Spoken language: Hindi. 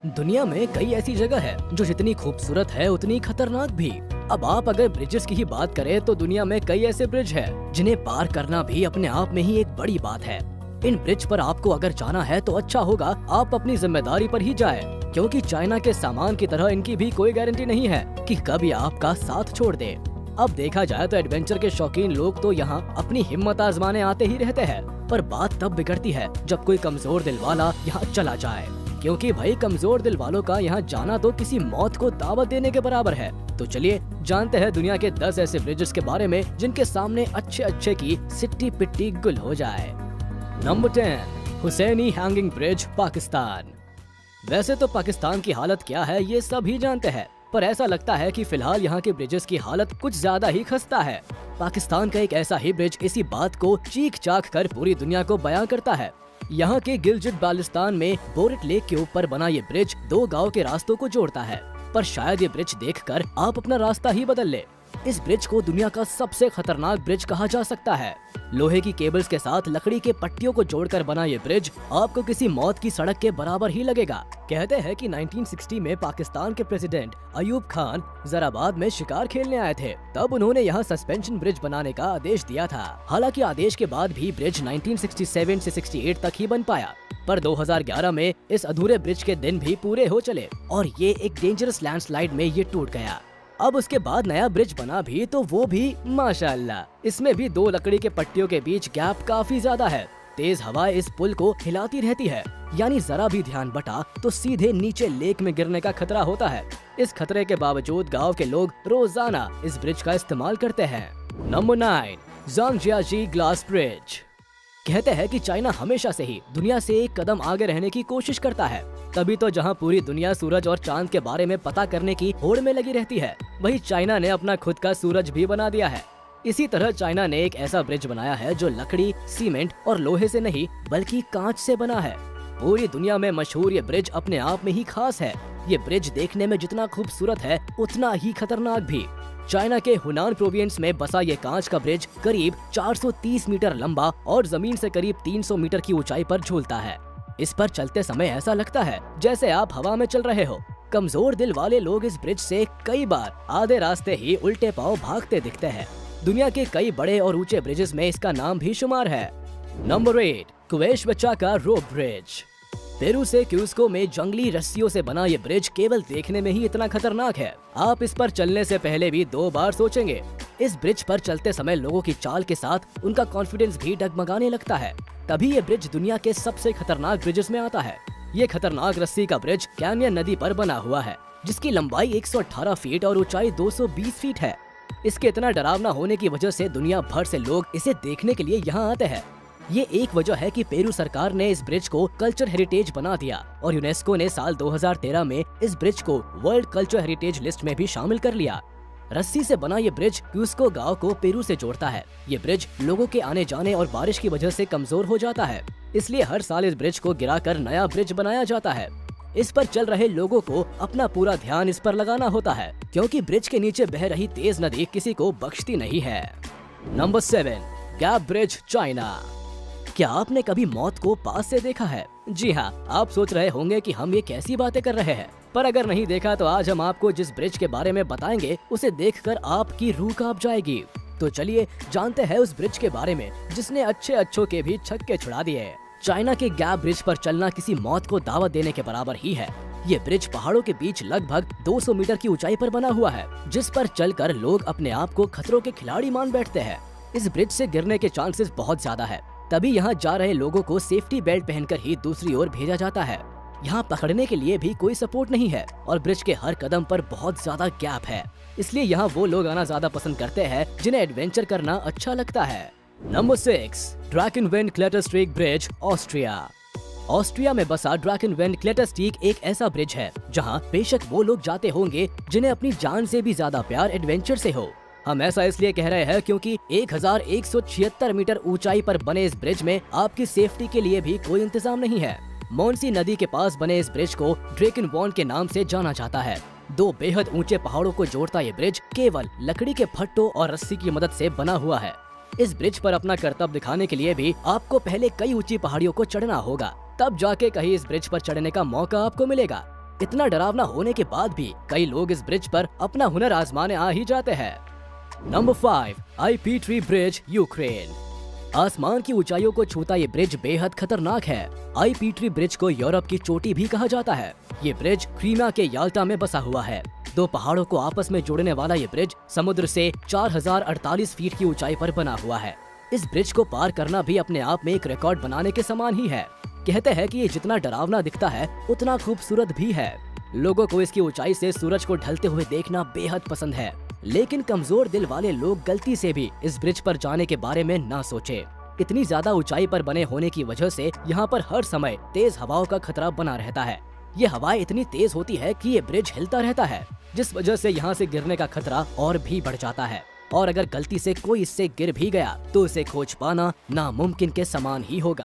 दुनिया में कई ऐसी जगह है जो जितनी खूबसूरत है उतनी खतरनाक भी। अब आप अगर ब्रिजेस की ही बात करें तो दुनिया में कई ऐसे ब्रिज हैं जिन्हें पार करना भी अपने आप में ही एक बड़ी बात है। इन ब्रिज पर आपको अगर जाना है तो अच्छा होगा आप अपनी जिम्मेदारी पर ही जाए, क्योंकि चाइना के सामान की तरह इनकी भी कोई गारंटी नहीं है कि कभी आपका साथ छोड़ दे। अब देखा जाए तो एडवेंचर के शौकीन लोग तो यहाँ अपनी हिम्मत आजमाने आते ही रहते हैं, पर बात तब बिगड़ती है जब कोई कमजोर दिल वाला यहाँ चला जाए, क्योंकि भाई कमजोर दिल वालों का यहाँ जाना तो किसी मौत को दावत देने के बराबर है। तो चलिए जानते हैं दुनिया के 10 ऐसे ब्रिजेस के बारे में जिनके सामने अच्छे अच्छे की सिट्टी पिट्टी गुल हो जाए। Number 10, Hussaini hanging bridge, Pakistan. वैसे तो पाकिस्तान की हालत क्या है ये सब ही जानते हैं, पर ऐसा लगता है कि फिलहाल यहाँ के ब्रिजेस की हालत कुछ ज्यादा ही खस्ता है। पाकिस्तान का एक ऐसा ही ब्रिज इसी बात को चीख चाख कर पूरी दुनिया को बयां करता है। यहाँ के गिलजिट बाल्टिस्तान में बोरिट लेक के ऊपर बना ये ब्रिज 2 गांव के रास्तों को जोड़ता है, पर शायद ये ब्रिज देखकर आप अपना रास्ता ही बदल ले। इस ब्रिज को दुनिया का सबसे खतरनाक ब्रिज कहा जा सकता है। लोहे की केबल्स के साथ लकड़ी के पट्टियों को जोड़कर बना ये ब्रिज आपको किसी मौत की सड़क के बराबर ही लगेगा। कहते हैं कि 1960 में पाकिस्तान के प्रेसिडेंट अयूब खान जराबाद में शिकार खेलने आए थे, तब उन्होंने यहाँ सस्पेंशन ब्रिज बनाने का आदेश दिया था। हालांकि आदेश के बाद भी ब्रिज 1967 से 68 तक ही बन पाया, पर 2011 में इस अधूरे ब्रिज के दिन भी पूरे हो चले और ये एक डेंजरस लैंडस्लाइड में ये टूट गया। अब उसके बाद नया ब्रिज बना भी तो वो भी माशाअल्लाह, इसमें भी 2 लकड़ी के पट्टियों के बीच गैप काफी ज्यादा है। तेज हवा इस पुल को हिलाती रहती है, यानी जरा भी ध्यान बटा तो सीधे नीचे लेक में गिरने का खतरा होता है। इस खतरे के बावजूद गांव के लोग रोजाना इस ब्रिज का इस्तेमाल करते हैं। Number 9, Zhangjiajie glass bridge. कहते हैं कि चाइना हमेशा से ही दुनिया से एक कदम आगे रहने की कोशिश करता है, तभी तो जहां पूरी दुनिया सूरज और चांद के बारे में पता करने की होड़ में लगी रहती है, वहीं चाइना ने अपना खुद का सूरज भी बना दिया है। इसी तरह चाइना ने एक ऐसा ब्रिज बनाया है जो लकड़ी, सीमेंट और लोहे से नहीं बल्कि कांच से बना है। पूरी दुनिया में मशहूर ये ब्रिज अपने आप में ही खास है। ये ब्रिज देखने में जितना खूबसूरत है उतना ही खतरनाक भी। चाइना के हुनान प्रोविंस में बसा ये कांच का ब्रिज करीब 430 मीटर लंबा और जमीन से करीब 300 मीटर की ऊंचाई पर झूलता है। इस पर चलते समय ऐसा लगता है जैसे आप हवा में चल रहे हो। कमजोर दिल वाले लोग इस ब्रिज से कई बार आधे रास्ते ही उल्टे पांव भागते दिखते हैं। दुनिया के कई बड़े और ऊंचे ब्रिजेस में इसका नाम भी शुमार है। नंबर 8, क्वेशवचा का रोप ब्रिज। पेरू से क्यूस्को में जंगली रस्सियों से बना ये ब्रिज केवल देखने में ही इतना खतरनाक है, आप इस पर चलने से पहले भी 2 बार सोचेंगे। इस ब्रिज पर चलते समय लोगों की चाल के साथ उनका कॉन्फिडेंस भी डगमगाने लगता है। तभी ये ब्रिज दुनिया के सबसे खतरनाक ब्रिजेस में आता है। ये खतरनाक रस्सी का ब्रिज कैनियन नदी पर बना हुआ है, जिसकी लंबाई 118 फीट और ऊंचाई 220 फीट है। इसके इतना डरावना होने की वजह से दुनिया भर से लोग इसे देखने के लिए यहाँ आते हैं। ये एक वजह है कि पेरू सरकार ने इस ब्रिज को कल्चर हेरिटेज बना दिया और यूनेस्को ने साल 2013 में इस ब्रिज को वर्ल्ड कल्चर हेरिटेज लिस्ट में भी शामिल कर लिया। रस्सी से बना ये ब्रिज क्यूस्को गांव को पेरू से जोड़ता है। ये ब्रिज लोगों के आने जाने और बारिश की वजह से कमजोर हो जाता है, इसलिए हर साल इस ब्रिज को गिराकर नया ब्रिज बनाया जाता है। इस पर चल रहे लोगों को अपना पूरा ध्यान इस पर लगाना होता है, क्योंकि ब्रिज के नीचे बह रही तेज नदी किसी को बख्शती नहीं है। Number 7, gap bridge, China. क्या आपने कभी मौत को पास से देखा है? जी हाँ, आप सोच रहे होंगे कि हम ये कैसी बातें कर रहे हैं, पर अगर नहीं देखा तो आज हम आपको जिस ब्रिज के बारे में बताएंगे उसे देखकर आपकी रूह कांप जाएगी। तो चलिए जानते हैं उस ब्रिज के बारे में जिसने अच्छों के भी छक्के छुड़ा दिए। चाइना के गैप ब्रिज पर चलना किसी मौत को दावत देने के बराबर ही है। ये ब्रिज पहाड़ों के बीच लगभग 200 मीटर की ऊंचाई पर बना हुआ है, जिस पर चलकर लोग अपने आप को खतरों के खिलाड़ी मान बैठते हैं। इस ब्रिज से गिरने के चांसेस बहुत ज्यादा है, तभी यहाँ जा रहे लोगों को सेफ्टी बेल्ट पहनकर ही दूसरी ओर भेजा जाता है। यहाँ पकड़ने के लिए भी कोई सपोर्ट नहीं है और ब्रिज के हर कदम पर बहुत ज्यादा गैप है, इसलिए यहाँ वो लोग आना ज्यादा पसंद करते हैं जिन्हें एडवेंचर करना अच्छा लगता है। Number 6, Drachenwand Klettersteig bridge, Austria. Austria में बसा ड्रैकेनवेंड क्लेटरस्ट्रीक एक ऐसा ब्रिज है जहाँ बेशक वो लोग जाते होंगे जिन्हें अपनी जान से भी ज्यादा प्यार एडवेंचर से हो। हम ऐसा इसलिए कह रहे हैं क्योंकि 1176 मीटर ऊंचाई पर बने इस ब्रिज में आपकी सेफ्टी के लिए भी कोई इंतजाम नहीं है। मोन्सी नदी के पास बने इस ब्रिज को ड्रैकेनवॉन्ड के नाम से जाना जाता है। 2 बेहद ऊंचे पहाड़ों को जोड़ता ये ब्रिज केवल लकड़ी के फट्टों और रस्सी की मदद से बना हुआ है। इस ब्रिज पर अपना करतब दिखाने के लिए भी आपको पहले कई ऊंची पहाड़ियों को चढ़ना होगा, तब जाके कहीं इस ब्रिज पर चढ़ने का मौका आपको मिलेगा। इतना डरावना होने के बाद भी कई लोग इस ब्रिज पर अपना हुनर आजमाने आ ही जाते हैं। Number 5, IP tree bridge, Ukraine. आसमान की ऊंचाइयों को छूता ये ब्रिज बेहद खतरनाक है। आईपी ट्री ब्रिज को यूरोप की चोटी भी कहा जाता है। ये ब्रिज क्रीमिया के याल्टा में बसा हुआ है। दो पहाड़ों को आपस में जोड़ने वाला ये ब्रिज समुद्र से 4048 फीट की ऊंचाई पर बना हुआ है। इस ब्रिज को पार करना भी अपने आप में एक रिकॉर्ड बनाने के समान ही है। कहते हैं कि ये जितना डरावना दिखता है उतना खूबसूरत भी है। लोगों को इसकी ऊंचाई से सूरज को ढलते हुए देखना बेहद पसंद है, लेकिन कमजोर दिल वाले लोग गलती से भी इस ब्रिज पर जाने के बारे में ना सोचे। इतनी ज्यादा ऊंचाई पर बने होने की वजह से यहाँ पर हर समय तेज हवाओं का खतरा बना रहता है। ये हवाएं इतनी तेज होती है कि ये ब्रिज हिलता रहता है, जिस वजह से यहाँ से गिरने का खतरा और भी बढ़ जाता है। और अगर गलती से कोई इससे गिर भी गया तो उसे खोज पाना नामुमकिन के समान ही होगा।